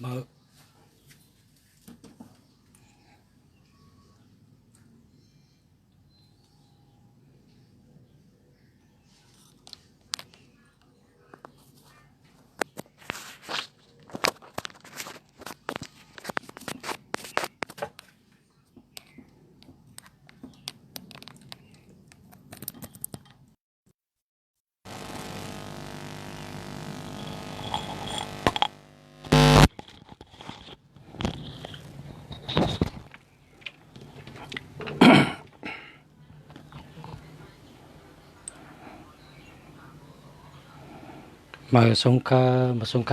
mở mở xuống ca mở xuống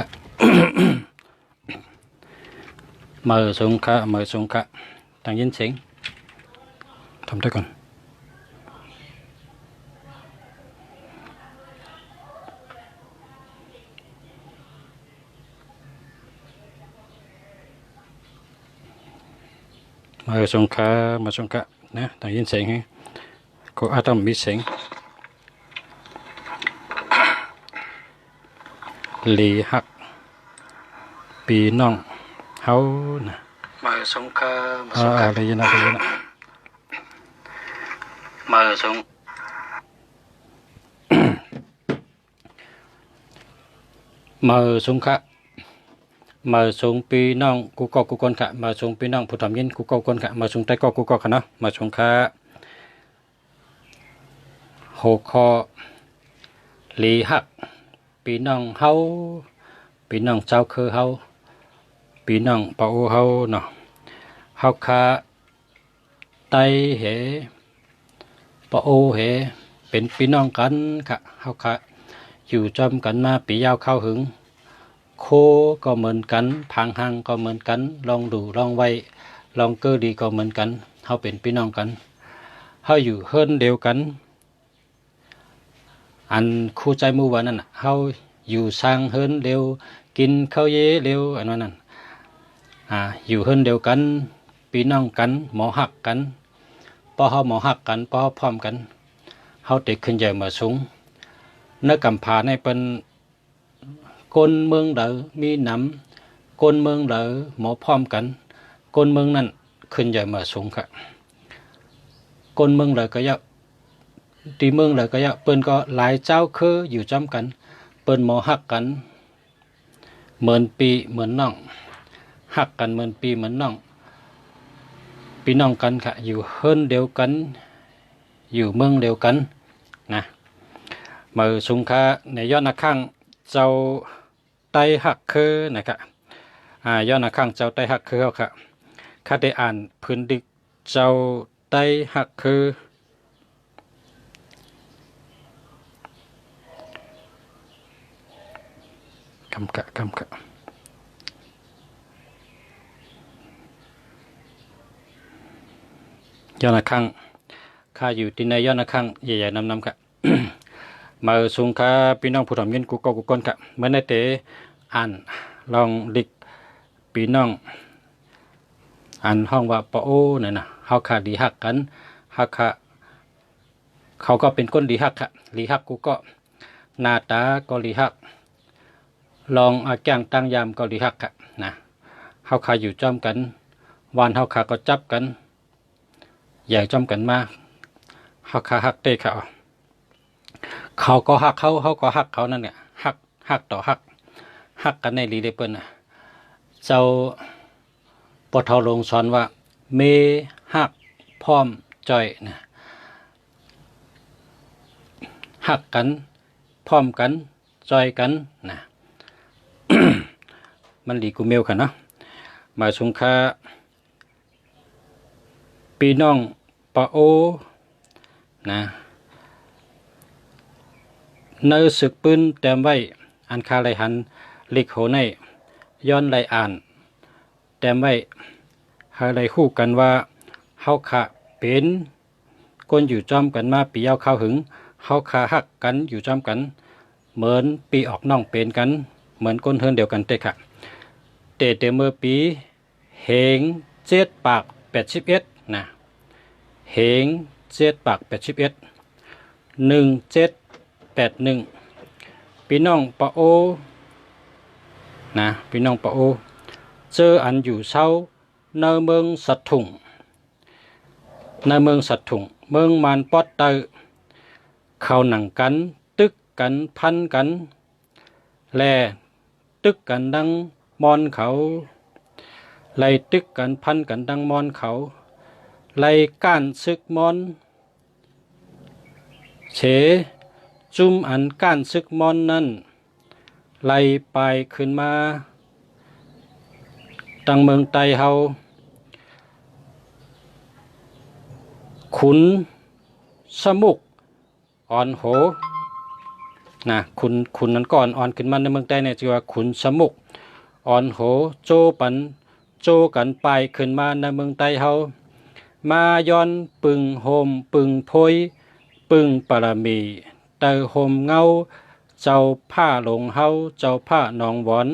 ca mở xuống ca đang yên tĩnh thầm tới còn mở xuống ca nè đang yên tĩnh ha có ai tâm biết tĩnh lý hắcปีน้องเฮานะมาสงคามาสงคาได้ยินนะมาสงมาสงคามาสงปีน้องกูก็กูคนขะมาสงปีน้องผู้ทำยินกูก็คนขะมาสงใต้ก็กูก็ขะเนาะมาสงคาหกคอลีหักปีน้องเฮาปีน้องเจ้าคือเฮาปีน้องปะโอเฮาเนาะเฮาคาไตเหปะโอเหเป็นพี่น้องกันค่ะเฮาคาอยู่จำกันมาปียาวเข้าหึงโคก็เหมือนกันพังหังก็เหมือนกันลองดูลองไว้ลองเกอดีก็เหมือนกันเฮาเป็นพี่น้องกันเฮาอยู่เฮิรนเดียวกันอันคู่ใจมู่วันนั่นเฮาอยู่สร้างเฮิรนเดียวกินข้าวเย่เดียวอันนั้นอยู่เฮิรนเดียวกันพี่น้องกันหมอหักกันพอเฮาหมอหักกันพอเฮาพร้อมกันเฮาติดขึ้นใหญ่มาสูงนักกำพาในเป็นคนเมืองเดอมีน้ำคนเมืองเดอหมอพร้อมกันคนเมืองนั้นขึ้นใหญ่มาสูงค่ะคนเมืองเดอก็เยอะตีเมืองเดอก็เยอะเปิ้นก็หลายเจ้าคืออยู่จำกันเปิ้นหมอหักกันเหมือนปีเหมือนน้องหักกันเหมือนปีเหมือนน้องพี่น้องกันค่ะอยู่เฮิรนเดียวกันอยู่เมืองเดียวกันนะมือสุงคาในยอดนักข้างเจ้าไตหักคือนะครับยอดนักข้างเจ้าไตหักคือเขาค่ะข้าได้อ่านพื้นดิกเจ้าไตหักคือคำกะยอดนักข้างข้าอยู่ที่ในยอดนักข้างใหญ่ๆนำค่ะ มาสุงคาพี่น้องผู้ทำยินกูก็กูก้นค่ะเมื่อในเตอ่านลองดิกพี่น้องอ่านห้องว่าปะโอเนี่ยนะเฮาขาดีหักกันฮักค่ะเขาก็เป็นคนดีหักค่ะดีหักกูก็หน้าตาก็ดีหักลองแกงตั้งยามก็ดีหักค่ะนะเฮาขาอยู่จอมกันวันเฮาขาก็จับกันอย่างจอมกันมาเฮาขาหักเตะเขาก็หักเขาก็หักเขานั่นเนี่ยหักต่อหักกันในรีเดเปิลนะเจ้าปทลงสอนว่าเมหักพร้อมจ่อยนะหักกันพร้อมกันจ่อยกันนะ มันดีกูเมลค่ะเนาะมาสงคาปีน้องปะโอนะเนื้อสึกปืนเต็มไว้อันคาไหลหันลิกโหในย้อนไหลอ่านเต็มไว้หาไหลคู่กันว่าเฮาขะเป็นคนอยู่จอมกันมาปียาวเข้าหึงเฮาขาหักกันอยู่จอมกันเหมือนปีออกน้องเป็นกันเหมือนก้นเฮินเดียวกันเตะค่ะเตเมื่อปีเหง7 ปาก 81นะเหง7 ปาก 81 1781พี่น้องปะโอนะพี่น้องปะโอ เจออันอยู่เศร้าในเมืองสัตถุงในเมืองสัตถุงเมืองมานปอดเตอเขาหนังกันตึกกันพันกันแลตึกกันดังมอนเขาไล่ตึกกันพันกันดังมอนเขาไล่ก้านซึกมอนเฉจุมอันก้านซึกมอนนั้นไล่ไปขึ้นมาตังเมืองไตเฮาขุนสมุกอ่อนโหนะขุนนั้นก่อนอ่อนขึ้นมาในเมืองไตเนี่ยชื่อว่าขุนสมุกอ่อนโหโจปันโจกันไปขึ้นมาในเมืองไตเฮามาย้อนปึงโฮมปึงโพยปึงปรมีเตอโฮมเงาเจ้าผ้าหลงเฮาเจ้าผ้าหนองหวอน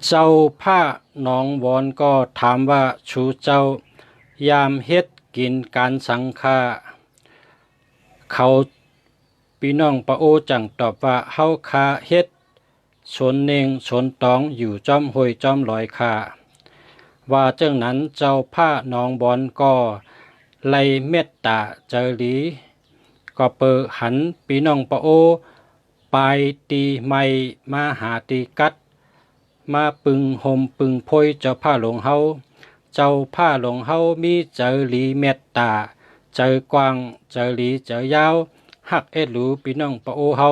เจ้าผ้าหนองวอนก็ถามว่าชูเจ้ายามเฮ็ดกินการสังฆาเขาพี่น้องปะโอจังตอบว่าเฮาคาเฮ็ดสนเนงสนตองอยู่จอมห้วยจอมลอยคาว่าเจ้านั้นเจ้าผ้าหนองบอนก็ไล่เมตตาเจรีก็เปิดหันพี่น้องปะโอไปตีไม่มาหาตีกัดมาปึงห่มปึงโพยเจ้าผ้าหลงเฮาเจ้าผ้าหลงเฮามีเจรีเมตตาเจอกว้างเจรีเจอยาวฮักเอ็ดหลูพี่น้องปะโอเฮา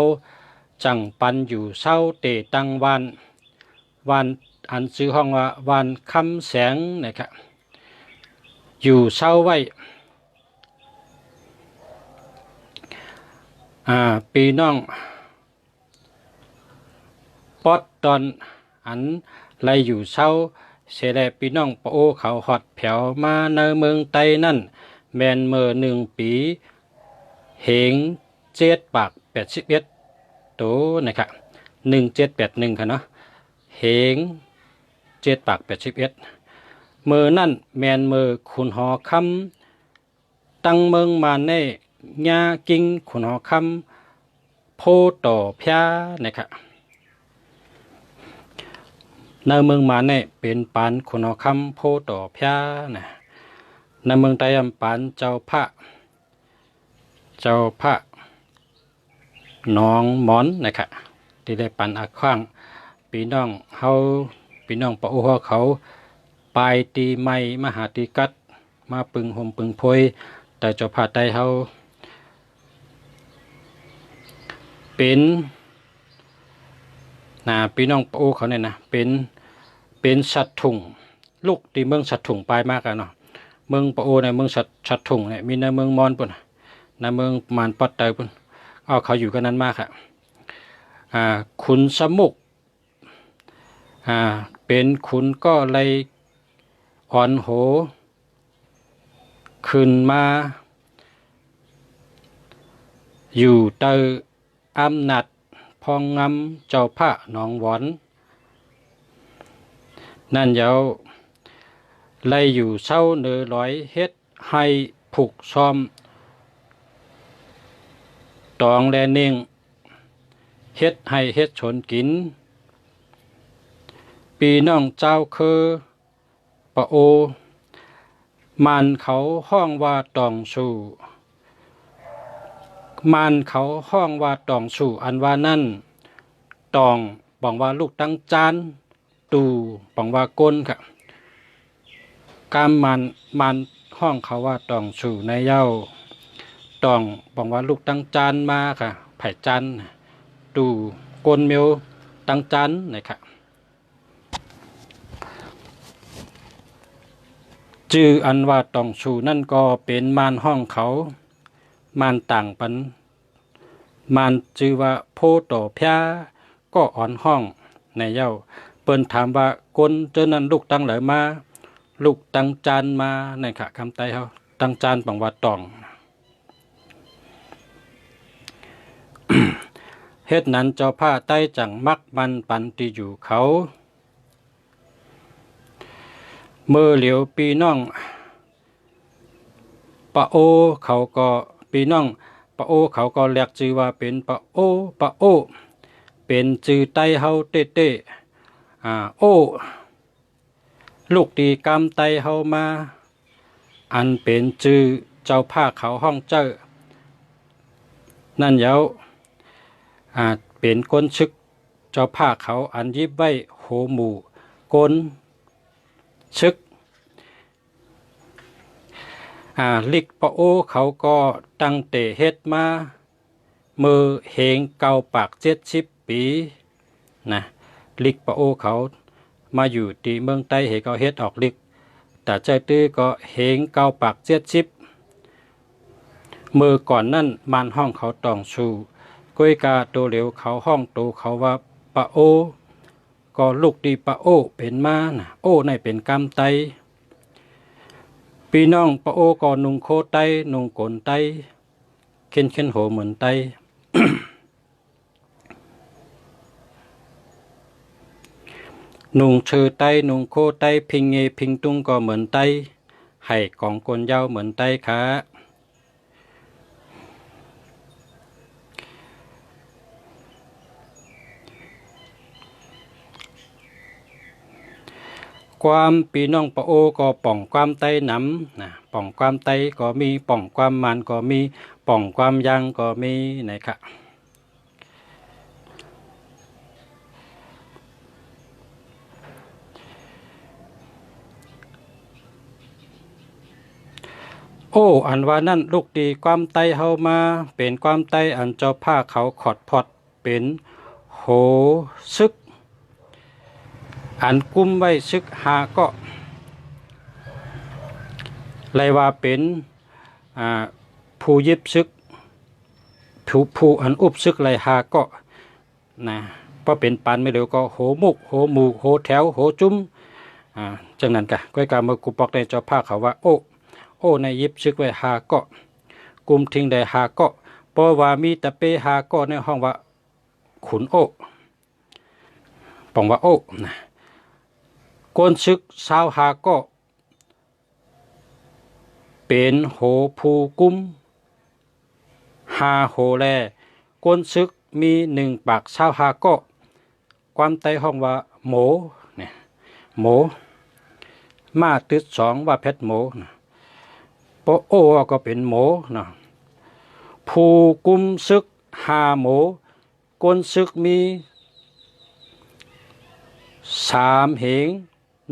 จังปันอยู่เศร้าเตตังวันอันชื่อห้องว่าวันคำแสงนะครับอยู่เศร้าไว้พี่น้องปอดตอนอันไล่อยู่เศร้าเสแลพี่น้องปะโอเขาหอดแผวมาในเมืองไตนั่นแมนเมื่อ1 ปีเหง7 ปาก81ตัวนะครับ1781ค่ะเนาะเหง7 ปาก81เมื่อนั่นแมนเมื่อขุนหอคำตั้งเมืองมาในญากิ่งขุนหอคำโพต่อพยานะครับในเมืองมาเนี่ยเป็นปานขุนหอคำโพต่อพยานะในเมืองไตยำปานเจ้าพระน้องหมอนนะครับที่ได้ปันอาขว้างพี่น้องเฮาพี่น้องปะโอเขาไปตีไม้มาหาตีกัดมาปึงห่มปึงโพยแต่เจ้าพระไตเฮาเป็นพี่น้องปะโอเขาเนี่ยนะเป็นสัตว์ถุงลูกที่เมืองสัตว์ถุงไปมากกันเนาะเมืองปะโอในเมืองสัตว์ถุงเนี่ยมีในเมืองมอนปุ่นในเมืองมานปอดเตยปุ่นเขาอยู่กันนั้นมากค่ะขุนสมุกเป็นขุนก็เลยอ่อนโหขึ้นมาอยู่เตออำนาจพองงำเจ้าพระหนองหวอนนั่นเยาไล่อยู่เศร้าเนื้อร้อยเฮ็ดให้ผูกซ้อมตองแลเน่งเฮ็ดให้เฮ็ดชนกินปีน้องเจ้าคือปะโอมันเขาห้องว่าตองสู่มันเขาห้องว่าตองสู่อันว่านั่นตองบอกว่าลูกตั้งจานตูบอกว่าก้นค่ะกามมันห้องเขาว่าตองสู่ในเย้าตองบอกว่าลูกตั้งจานมาค่ะไผ่จันตูก้นเมียวตั้งจันนะครับชื่ออันว่าตองสูนั่นก็เป็นมารห้องเขามารต่างปันมารชื่อว่าโพต่อพยาก็อ่อนห้องในเย้าเปิ้นถามว่าก้นเจอนั้นลูกตั้งไหลมาลูกตั้งจานมาในค่ะคำไตเขาตั้งจานปังว่าตอง เฮ็ดนั้นเจ้าผ้าใต้จังมักมันปันติอยู่เขาเมื่อเหลียวปีน้องปะโอเขาก็ปีน้องปะโอเขาก็เรียกชื่อว่าเป็นปะโอเป็นชื่อไต้เฮาเต้ โอ้ลูกดีกำไตเฮามาอันเป็นจื่อเจ้าผ้าเขาห้องเจ้านั่นเยาเป็นก้นชึกเจ้าผ้าเขาอันยิบไว้โหหมู่ก้นชึกลิกปะโอเขาก็ตั้งเตเฮ็ดมามือเหงเก่าปาก70 ปีนะลิกปะโอเขามาอยู่ที่เมืองใต้เหก็เฮ็ดออกลิกแต่ใจตื้อก็เหงเก่าปาก70มือก่อนนั่นมันห้องเขาตองชูก้อยกาโตเหลวเขาห้องโตเขาว่าปะโอก็ลูกดีปะโอเป็นมานะโอในเป็นกำไตพี่น้องปะโอก็นุงโคไตนุงกลไตเข็นโหเหมือนไต นุงเชอไตนุงโคไตพิงเงพิงตุงก็เหมือนไตให้กองกลยาวเหมือนไตค่ะความปีน้องปะโอก็ป่องความไตน้ำนะป่องความไตก็มีป่องความมันก็มีป่องความยังก็มีนะครับโอ้อันว่านั่นลูกดีความไตเฮามาเป็นความไตอันเจ้าผ้าเขาขอดพอดเป็นโหซึกอันกุ้มไว้ซึกหาก็เลยว่าเป็นผู้ยิบซึกผู้อันอุบซึกเลยหาก็นะเพราะเป็นปานไม่เร็วก็โหมุกโหหมู่โหแถวโหจุ้มจังนั้นกะก้อยกามากุปอกในเจ้าผ้าเขาว่าโอ้ในยิบซึกไว้หาก็กุมทิ้งได้หาก็เพราะว่ามีแต่เปหาก็ในห้องว่าขุนโอปองว่าโอนะก้นซึกสาวหาก็เป็นโหภูกุ้มโหแลก้นซึกมี1 ปากสาวหาก็ความไตห้องว่าโหมเนี่ยโหมมาตึด2ว่าเพชรโหมนะปโอก็เป็นโหมนะภูกุ้มซึกโหมก้นซึกมี3 เหง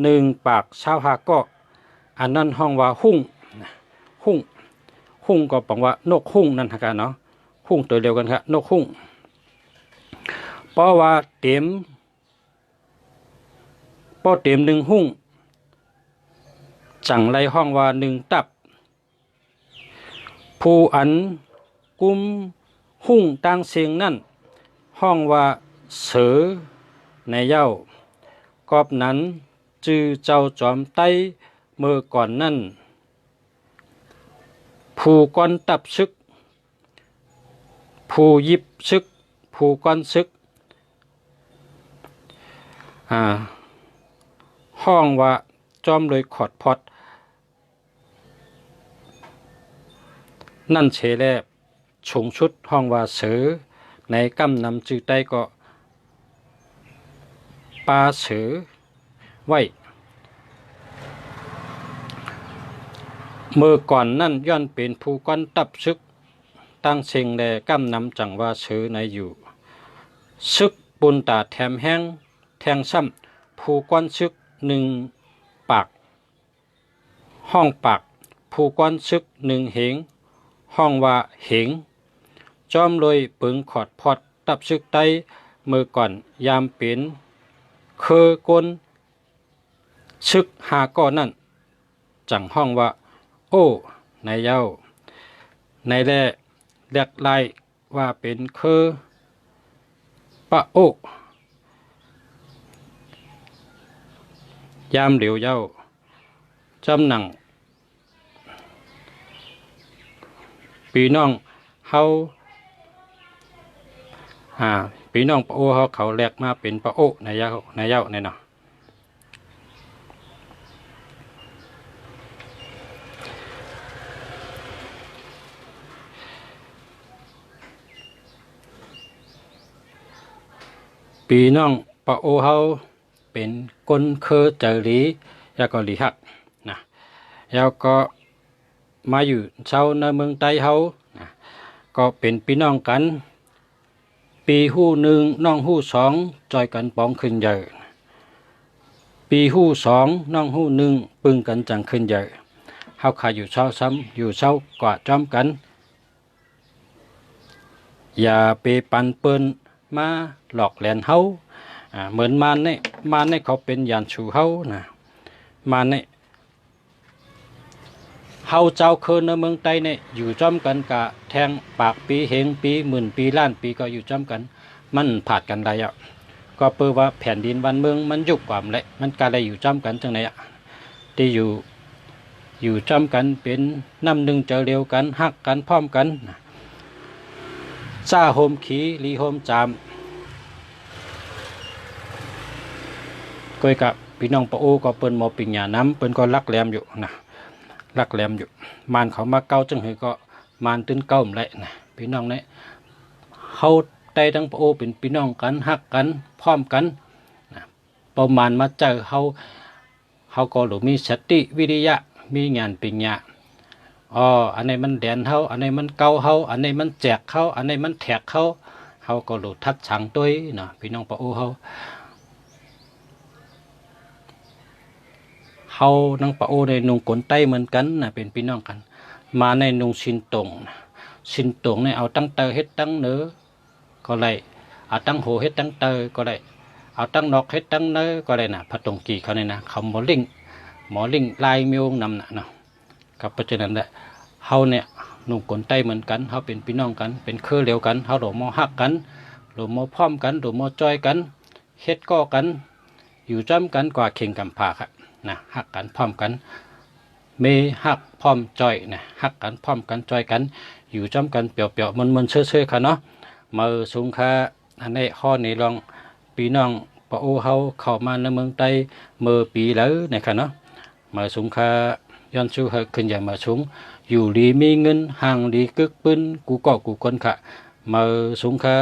1 ปากสาวหาก็อันนั้นห้องว่าหุ่งก็ปังว่านกหุ่งนั่นค่ะเนาะหุ่งตัวเดียวกันครับนกหุ่งเพราะว่าเต็ม1 หุ่งจังไรห้องว่า1 ตับผู้อันกุมหุ่งตั้งเสียงนั่นห้องว่าเสือในเย้ากอบนั้นจือเจ้าจอมไต้เมื่อก่อนนั่นผู้ก้อนตับซึกผู้ยิบซึกผู้ก้อนซึกห้องว่าจอมเลยขอดพอดนั่นเชแลชงชุดห้องว่าเสือในกำนำจือไต้ก็ปลาเสือไว้เมื่อก่อนนั่นย้อนเป็นผู้ก้อนตับซึกตั้งเชิงแลกำนำจังว่าเสือในอยู่ซึกปุนตาแถมแห้งแทงซ้ำผู้ก้อนซึก1 ปากห้องปากผู้ก้อนซึก1 เหงห้องว่าเหงจอมลอยปึงขอดพอดตับซึกไตเมื่อก่อนยามเป็นเคอก้นซึกหาก้อนนั่นจังห้องว่าโอ้ในเย้าในแรกเรียกไล่ว่าเป็นเคอปะโอยามเหลียวเย้าจำหนังปีน้องเฮาปีน้องปะโอเขาแลกมาเป็นปะโอในเย้าในเนาะปีน้องปะโอเฮา เป็นคนเคอเจอหลีแล้วก็หลีหักนะแล้วก็มาอยู่เช่าในเมืองไต้เฮานะก็เป็นพี่น้องกันปีหู้หนึ่งน้องหู้สองจอยกันปองขึ้นใหญ่ปีหู้สองน้องหู้หนึ่งปึงกันจังขึ้นใหญ่เฮาขาอยู่เช่าซ้ำอยู่เช่ากว่าจอมกันอย่าไปปันเปิ้นมาหลอกแหลนเฮาเหมือนมารเนี่ยเขาเป็นยานชูเฮานะมารเนี่ยเฮาเจ้าเคินในเมืองไต้เนี่ยอยู่จอมกันกะแทงปากปีเหงปีหมื่นปีล้านปีก็อยู่จอมกันมันผาดกันได้อ่ะก็เปิดว่าแผ่นดินบ้านเมืองมันยุบความแหละมันการได้อยู่จอมกันจังไหนอ่ะที่อยู่จอมกันเป็นน้ำหนึ่งเจอเร็วกันหักกันพร้อมกันซาโฮมขีลีโฮมจามก้อยกับพี่น้องปะโอก็เปิ้นหมอปิงหยาน้ำเปิ้นก็รักแหลมอยู่นะรักแหลมอยู่มานเขามาเก้าจังเหยก็มานตื้นเก้าแหละนะพี่น้องเนี่ยเฮาไต้ทั้งปะโอเป็นพี่น้องกันหักกันพร้อมกันนะประมาณมาเจอเฮาก็หรือมีสติวิริยะมีงานปิงหยาอันนี้มันแดนเฮาอันนี้มันเก่าเฮาอันนี้มันแจกเฮาอันนี้มันแทกเฮาเฮาก็หลุดทัดฉังตัวนะพี่น้องปะโอเฮานังปะโอในนุงกนใต้เหมือนกันนะเป็นพี่น้องกันมาในนุงชินตงชินตงเนี่ยเอาตั้งเตอเฮ็ดตั้งเนื้อก็ได้เอาตั้งโหเฮ็ดตั้งเตอก็ได้เอาตั้งนอกเฮ็ดตั้งเนื้อก็ได้นะพระตรงกีเขาเนี่ยนะเขาหมอลิงลายมิวงนำนะเนาะกับเพราะฉะนั้นแหละเฮาเนี่ยนุงกนใต้เหมือนกันเฮาเป็นพี่น้องกันเป็นเครือเดียวกันเฮาหลมอฮักกันหลมอพร้อมกันหลมอจอยกันเฮ็ดก่อกันอยู่จ้ำกันกว่าเข่งกำพาครับนะหักกันพร้อมกันเมหักพร้อมจอยนะหักกันพร้อมกันจอยกันอยู่จ้ำกันเปียวๆมันเชื่อค่ะเนาะมาสูงค่าอันนี้ข้อนี้ลองปีน้องปะโอเฮาเข้ามาในเมืองไต้เมื่อปีแล้วนะครับเนาะมาสูงค่าย้อนชูเฮขึ้นใหญ่มาสูงอยู่ดีมีเงินห่างดีกึกปืนกูก็กูคนค่ะมาสูงค่า